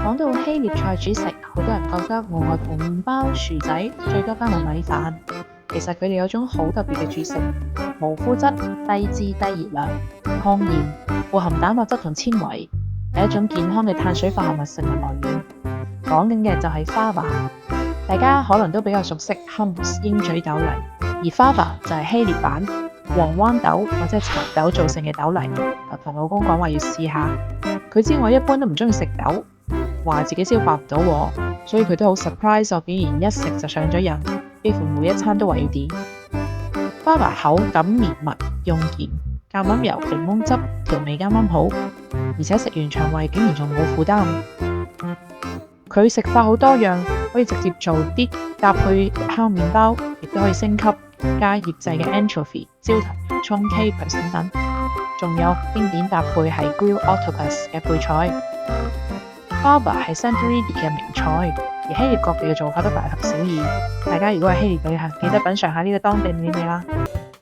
講到希臘菜煮食，好多人覺得我愛同麵包、薯仔，最多加埋米飯。其實佢哋有種好特別嘅煮食，無麩質、低脂、低熱量、抗鹽，富含蛋白質同纖維，係一種健康嘅碳水化合物食物來源。講緊嘅就係 fava，大家可能都比較熟悉 hummus 鷹嘴豆泥，而 fava 就係希臘版黃豌豆或者蠶豆做成嘅豆泥。同老公講話要試下，佢知我一般都唔中意食豆，話自己消化唔到，所以佢都好 surprise 我竟然一食就上咗癮，幾乎每一餐都話要點。fava 口感綿密，用鹽、橄欖油、檸檬汁調味啱啱好，而且食完腸胃竟然仲冇負擔。佢食法好多樣，可以直接做啲搭配烤麵包，亦都可以升級加醃製嘅 anchovy、焦糖、葱、capers 等等，仲有經典搭配係 grilled octopus 嘅配菜。fava 係 Santorini 嘅名菜，而希臘各地嘅做法都大同小異。大家如果係希臘旅行，記得品嚐下呢個當地美味啦。